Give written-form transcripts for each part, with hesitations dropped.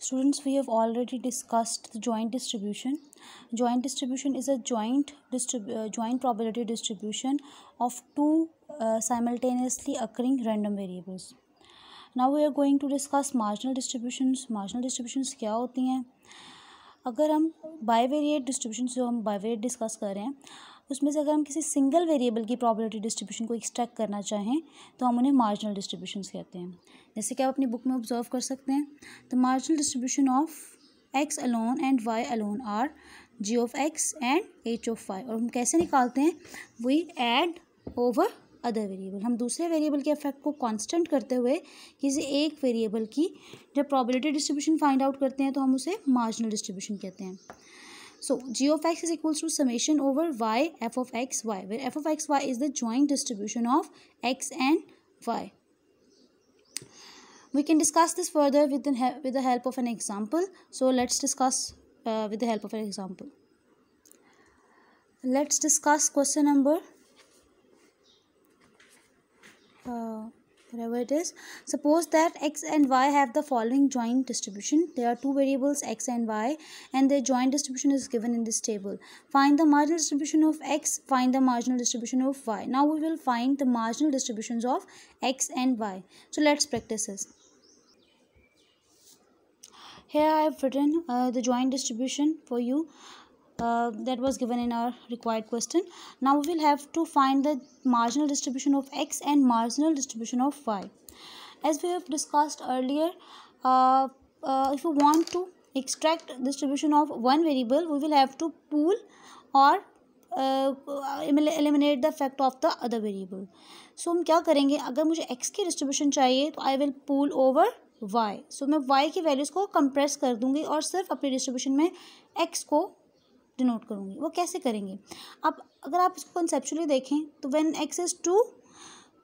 Students, we have already discussed the joint distribution. Joint distribution is a joint probability distribution of two simultaneously occurring random variables. Now we are going to discuss marginal distributions. Marginal distributions क्या होती हैं? अगर हम bivariate distribution जो हम bivariate discuss कर रहे हैं उसमें से अगर हम किसी सिंगल वेरिएबल की प्रोबेबिलिटी डिस्ट्रीब्यूशन को एक्सट्रैक्ट करना चाहें तो हम उन्हें मार्जिनल डिस्ट्रीब्यूशंस कहते हैं. जैसे कि आप अपनी बुक में ऑब्जर्व कर सकते हैं, the marginal distribution of x alone and y alone are g of x and h of y. और हम कैसे निकालते हैं? We add over other variable. हम दूसरे वेरिएबल के इफेक्ट को कांस्टेंट करते हुए किसी एक वेरिएबल की जब प्रोबेबिलिटी डिस्ट्रीब्यूशन फाइंड आउट करते हैं तो हम उसे मार्जिनल डिस्ट्रीब्यूशन कहते हैं. So g of x is equals to summation over y f of x y, where f of x y is the joint distribution of x and y. We can discuss this further with the help of an example. So let's discuss with the help of an example. Let's discuss question number whatever it is. Suppose that x and y have the following joint distribution. There are two variables x and y and their joint distribution is given in this table. Find the marginal distribution of x, find the marginal distribution of y. Now we will find the marginal distributions of x and y. So let's practice this. Here I have written the joint distribution for you. That was given in our required question. Now we will have to find the marginal distribution of x and marginal distribution of y. As we have discussed earlier, if we want to extract distribution of one variable, we will have to pool or eliminate the effect of the other variable. So हम क्या करेंगे? अगर मुझे x की distribution चाहिए तो I will pool over y. So मैं y की वैल्यूज़ को कंप्रेस कर दूँगी और सिर्फ अपनी डिस्ट्रीब्यूशन में x को डिनोट करूँगी. वो कैसे करेंगे? अब अगर आप इसको कंसेप्चुअली देखें तो when x is 2,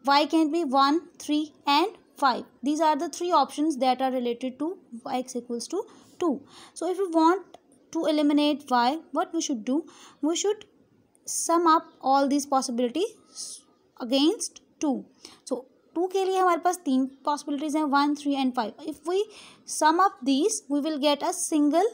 y can be 1, 3 and 5. These are the three options that are related to x equals to 2. So if you want to eliminate y, what we should do? We should sum up all these possibility against 2. So 2 के लिए हमारे पास तीन possibilities हैं, 1, 3 and 5. If we sum up these we will get a single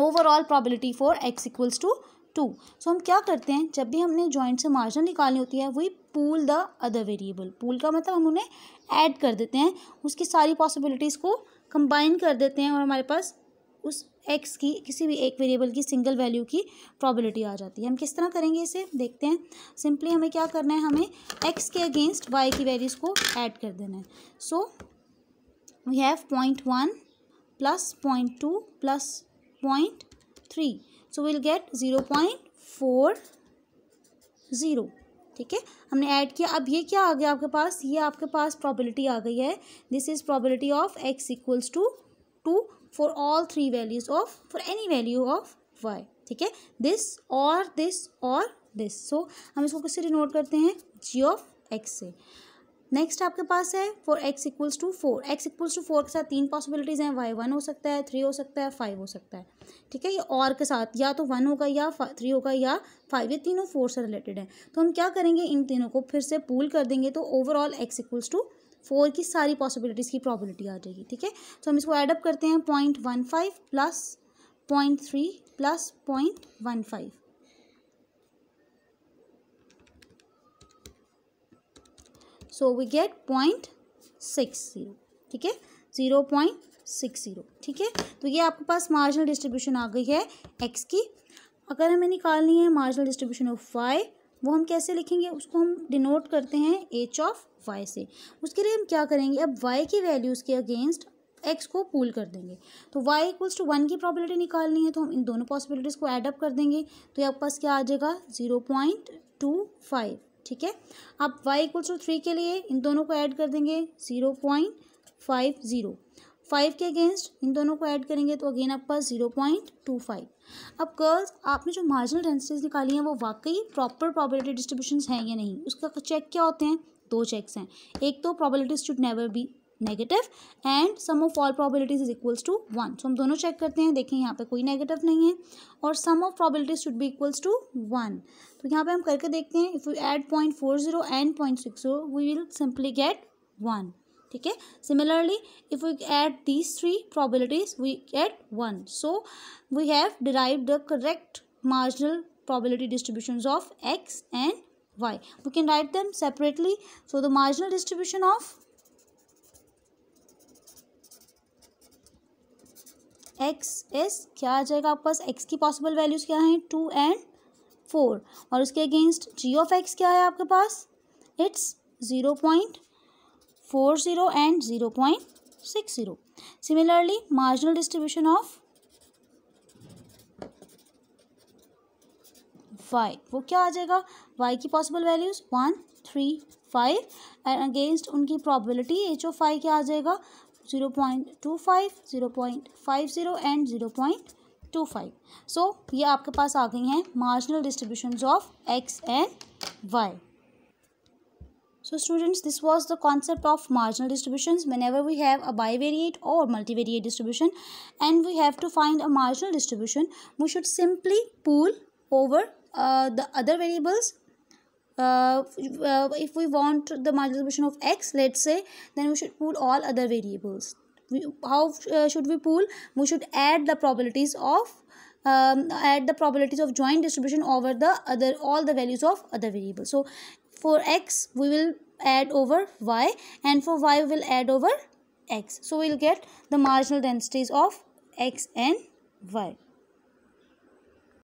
overall probability for x equals to 2. So हम क्या करते हैं? जब भी हमने जॉइंट से मार्जिन निकालनी होती है we pool the other variable. Pool का मतलब हम उन्हें ऐड कर देते हैं, उसकी सारी पॉसिबिलिटीज़ को कंबाइन कर देते हैं और हमारे पास उस x की किसी भी एक वेरिएबल की सिंगल वैल्यू की प्रोबेबिलिटी आ जाती है. हम किस तरह करेंगे इसे देखते हैं. सिंपली हमें क्या करना है? हमें x के अगेंस्ट y की वैल्यूज़ को ऐड कर देना है. So we have 0.1 plus 0.2 plus 0.3. So we'll get 0.40. ठीक है, हमने ऐड किया. अब ये क्या आ गया आपके पास? ये आपके पास प्रोबेबिलिटी आ गई है. This is probability of x equals to 2 for all three values of for any value of y. ठीक है, दिस और दिस और दिस. सो हम इसको किससे डिनोट करते हैं? g ऑफ x से. नेक्स्ट आपके पास है for x equals to 4. x equals to 4 के साथ तीन पॉसिबिलिटीज़ हैं. y 1 हो सकता है, 3 हो सकता है, 5 हो सकता है. ठीक है, ये और के साथ या तो 1 होगा या 3 होगा या 5. ये तीनों 4 से रिलेटेड हैं. तो हम क्या करेंगे? इन तीनों को फिर से पूल कर देंगे तो ओवरऑल x इक्वल्स टू 4 की सारी पॉसिबिलिटीज़ की प्रोबेबिलिटी आ जाएगी. ठीक है, तो हम इसको एडअप करते हैं. 0.15 plus 0.3 plus 0.15. So we get 0.60. ठीक है, 0.60. ठीक है, तो ये आपके पास मार्जिनल डिस्ट्रीब्यूशन आ गई है x की. अगर हमें निकालनी है मार्जिनल डिस्ट्रीब्यूशन ऑफ y, वो हम कैसे लिखेंगे? उसको हम डिनोट करते हैं h ऑफ y से. उसके लिए हम क्या करेंगे? अब y की वैल्यूज़ के अगेंस्ट x को पूल कर देंगे. तो y इक्वल्स टू 1 की प्रोबेबिलिटी निकालनी है तो हम इन दोनों पॉसिबिलिटीज़ को एडअप कर देंगे. तो ये आपके पास क्या आ जाएगा? 0.25. ठीक है, अब y इक्वल्स टू 3 के लिए इन दोनों को ऐड कर देंगे 0.50. 5 के अगेंस्ट इन दोनों को ऐड करेंगे तो अगेन आपके पास 0.25. अब गर्ल्स, आपने जो मार्जिनल डेंसिटीज निकाली हैं वो वाकई प्रॉपर प्रोबेबिलिटी डिस्ट्रीब्यूशंस हैं या नहीं, उसका चेक क्या होते हैं? 2 चेक्स हैं. एक तो probabilities should never be negative and sum of all probabilities is equals to 1. सो हम दोनों चेक करते हैं. देखें यहाँ पे कोई नेगेटिव नहीं है और sum of probabilities should be equals to 1. तो यहाँ पे हम करके देखते हैं. If we add 0.40 and 0.60 we will simply get 1. ठीक है. Similarly, if we add these three probabilities, we get 1. So we have derived the correct marginal probability distributions of x and y. We can write them separately. So the marginal distribution of x is क्या आ जाएगा आपके पास. x की possible values क्या हैं, 2 and 4. और उसके against g of x क्या है आपके पास, it's 0.40 and 0.60. Similarly, marginal distribution of y, वो क्या आ जाएगा, y की पॉसिबल वैल्यूज 1, 3, 5 एंड अगेंस्ट उनकी प्रोबेबिलिटी h of y क्या आ जाएगा, 0.25, 0.50 एंड 0.25. सो ये आपके पास आ गई हैं marginal distributions of x and y. So students, this was the concept of marginal distributions. Whenever we have a bivariate or multivariate distribution and we have to find a marginal distribution, we should simply pool over the other variables. If we want the marginal distribution of x, let's say, then we should pool all other variables. How should we pool? We should add the probabilities of joint distribution over all the values of other variables. So for x we will add over y, and for y we will add over x. So we will get the marginal densities of x and y.